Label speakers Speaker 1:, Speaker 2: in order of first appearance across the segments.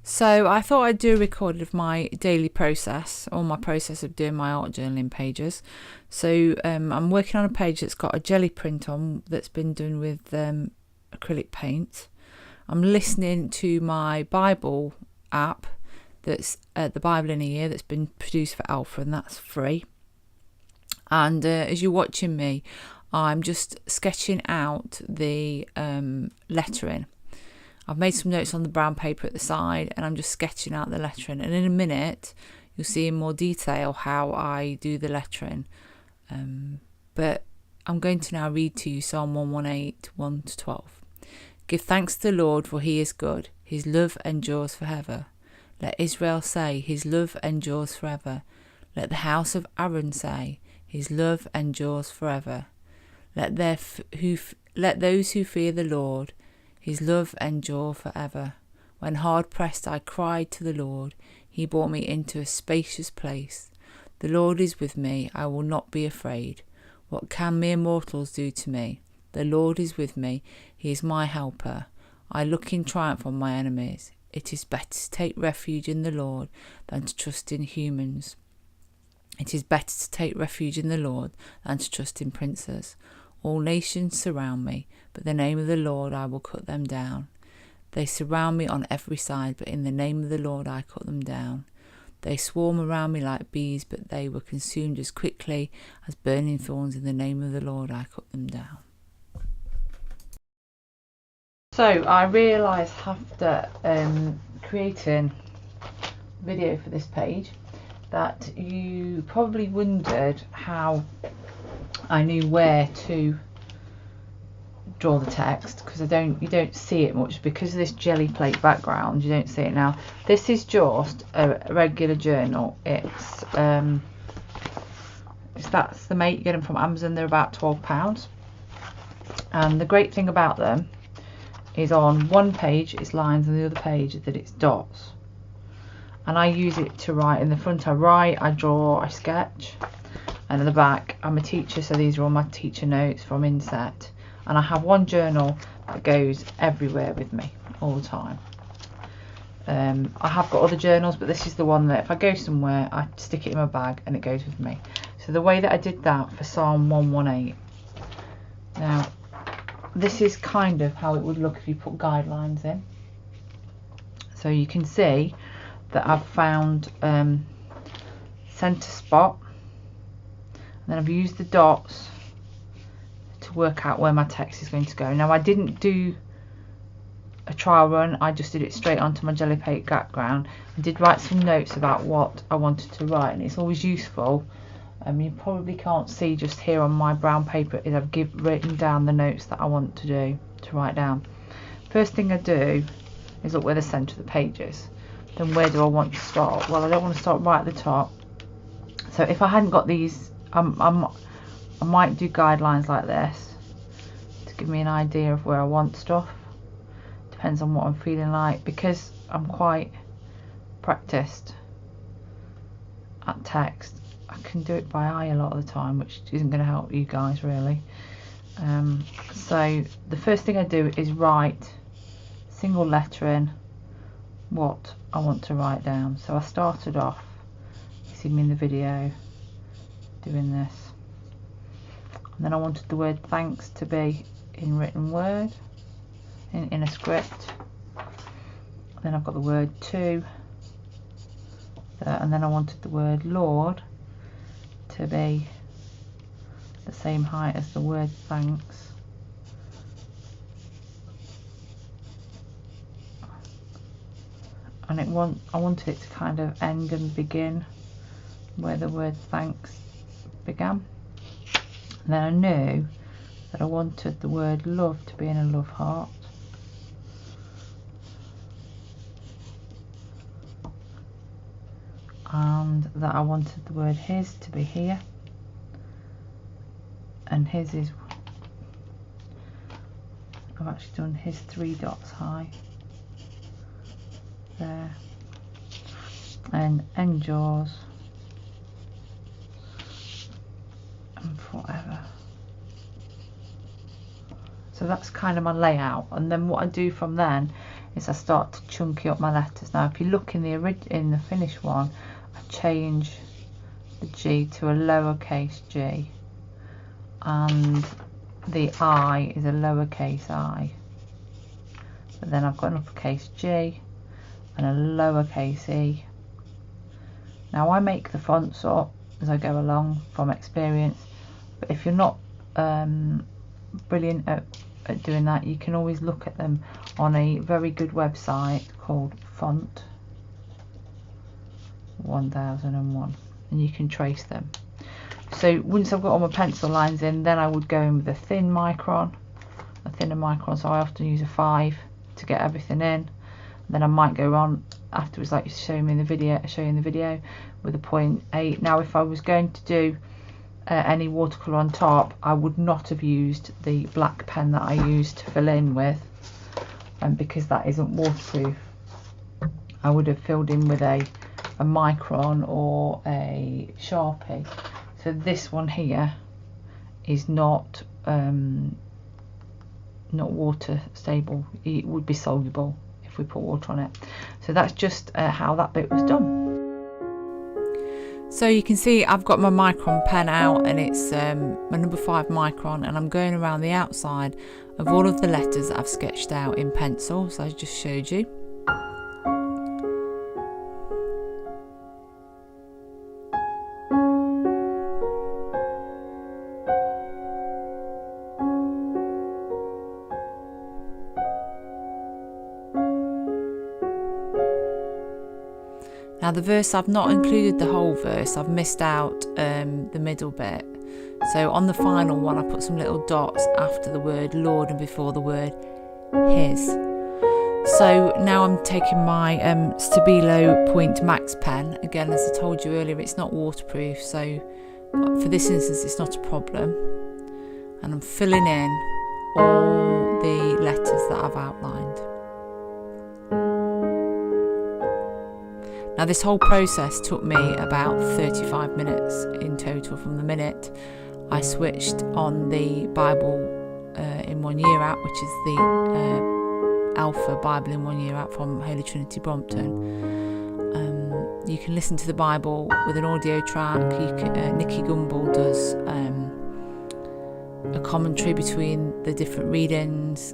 Speaker 1: So I thought I'd do a recording of my daily process, or my process of doing my art journaling pages. So I'm working on a page that's got a jelly print on that's been done with acrylic paint. I'm listening to my Bible app, that's the Bible in a Year, that's been produced for Alpha, and that's free. And as you're watching me, I'm just sketching out the lettering. I've made some notes on the brown paper at the side, and I'm just sketching out the lettering. And in a minute, you'll see in more detail how I do the lettering. But I'm going to now read to you Psalm 118, 1-12. Give thanks to the Lord, for he is good. His love endures forever. Let Israel say, his love endures forever. Let the house of Aaron say, his love endures forever. Let those who fear the Lord, his love endure forever. When hard pressed I cried to the Lord. He brought me into a spacious place. The Lord is with me. I will not be afraid. What can mere mortals do to me? The Lord is with me. He is my helper. I look in triumph on my enemies. It is better to take refuge in the Lord than to trust in humans. It is better to take refuge in the Lord than to trust in princes. All nations surround me, but the name of the Lord I will cut them down. They surround me on every side, but in the name of the Lord I cut them down. They swarm around me like bees, but they were consumed as quickly as burning thorns. In the name of the Lord I cut them down. So I realised after creating a video for this page that you probably wondered how I knew where to draw the text, because you don't see it much because of this jelly plate background. You don't see it now. This is just a regular journal. That's the mate. You get them from Amazon. They're about £12, and the great thing about them is on one page it's lines and the other page that it's dots, and I use it to write. In the front I write, I draw, I sketch, and at the back I'm a teacher, so these are all my teacher notes from Inset. And I have one journal that goes everywhere with me all the time. I have got other journals, but this is the one that if I go somewhere I stick it in my bag and it goes with me. So the way that I did that for Psalm 118. Now this is kind of how it would look if you put guidelines in. So you can see that I've found centre spot, and then I've used the dots to work out where my text is going to go. Now I didn't do a trial run, I just did it straight onto my jelly plate background. I did write some notes about what I wanted to write, and it's always useful. You probably can't see just here on my brown paper is I've written down the notes that I want to write down. First thing I do is look where the centre of the page is. Then where do I want to start? Well, I don't want to start right at the top. So if I hadn't got these, I might do guidelines like this to give me an idea of where I want stuff. Depends on what I'm feeling like, because I'm quite practiced at text. I can do it by eye a lot of the time, which isn't going to help you guys really. So the first thing I do is write single lettering what I want to write down. So I started off, you see me in the video doing this, and then I wanted the word thanks to be in written word, in a script. Then I've got the word to there, and then I wanted the word Lord to be the same height as the word thanks. And I wanted it to kind of end and begin where the word thanks began. And then I knew that I wanted the word love to be in a love heart. And that I wanted the word his to be here. And his is, I've actually done his 3 dots high. There. And endures. And forever. So that's kind of my layout, and then what I do from then is I start to chunky up my letters. Now if you look in the finished one, I change the G to a lowercase g, and the I is a lowercase I. But then I've got an uppercase G and a lowercase e. Now I make the fonts up as I go along from experience, but if you're not brilliant at doing that, you can always look at them on a very good website called Font 1001, and you can trace them. So once I've got all my pencil lines in, then I would go in with a thinner micron, so I often use a 5 to get everything in. Then I might go on afterwards, like you show you in the video, with a 0.8. Now if I was going to do any watercolour on top, I would not have used the black pen that I used to fill in with, and because that isn't waterproof, I would have filled in with a micron or a Sharpie. So this one here is not water stable. It would be soluble if we put water on it. So that's just how that bit was done. So you can see I've got my micron pen out, and it's my number 5 micron, and I'm going around the outside of all of the letters that I've sketched out in pencil, so I just showed you. Now the verse, I've not included the whole verse, I've missed out the middle bit. So on the final one I put some little dots after the word Lord and before the word His. So now I'm taking my Stabilo Point Max pen. Again, as I told you earlier, it's not waterproof, so for this instance it's not a problem. And I'm filling in all the letters that I've outlined. Now this whole process took me about 35 minutes in total from the minute I switched on the Bible in 1 Year app, which is the Alpha Bible in 1 Year app from Holy Trinity Brompton. You can listen to the Bible with an audio track. Nicky Gumbel does a commentary between the different readings.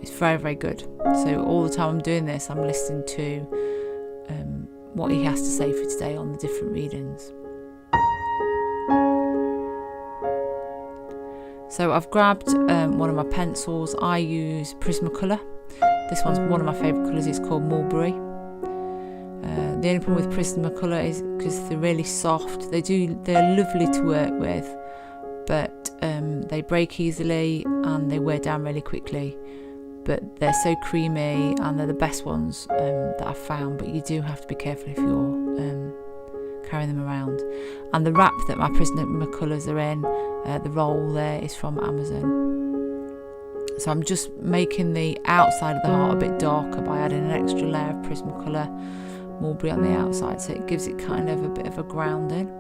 Speaker 1: It's very, very good. So all the time I'm doing this, I'm listening to what he has to say for today on the different readings. So I've grabbed one of my pencils. I use Prismacolor. This one's one of my favourite colours. It's called Mulberry. The only problem with Prismacolor is because they're really soft. They're lovely to work with, but they break easily and they wear down really quickly. But they're so creamy and they're the best ones that I've found, but you do have to be careful if you're carrying them around. And the wrap that my Prismacolors are in, the roll there, is from Amazon. So I'm just making the outside of the heart a bit darker by adding an extra layer of Prismacolor Mulberry on the outside, so it gives it kind of a bit of a grounding.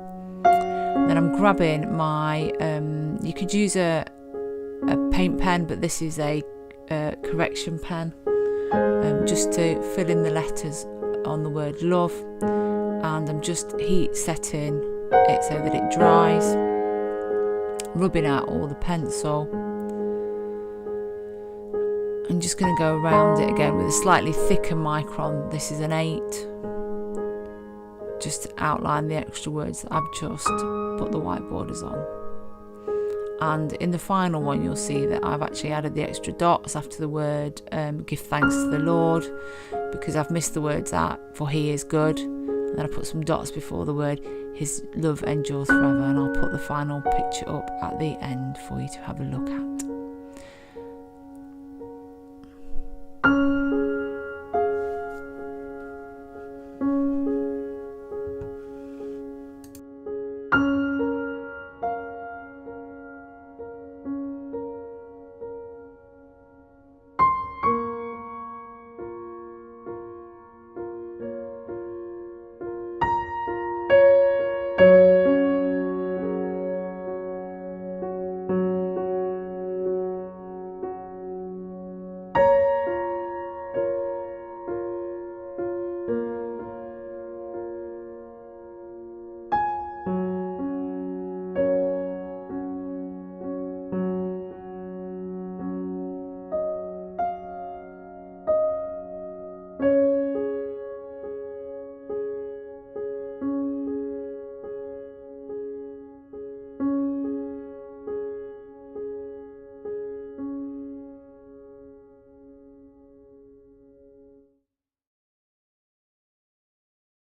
Speaker 1: And then I'm grabbing my, you could use a paint pen, but this is a correction pen, just to fill in the letters on the word love, and I'm just heat setting it so that it dries, rubbing out all the pencil. I'm just going to go around it again with a slightly thicker micron. This is an 8, just to outline the extra words that I've just put the white borders on. And in the final one you'll see that I've actually added the extra dots after the word give thanks to the Lord, because I've missed the words out for He is good, and then I put some dots before the word His love endures forever, and I'll put the final picture up at the end for you to have a look at.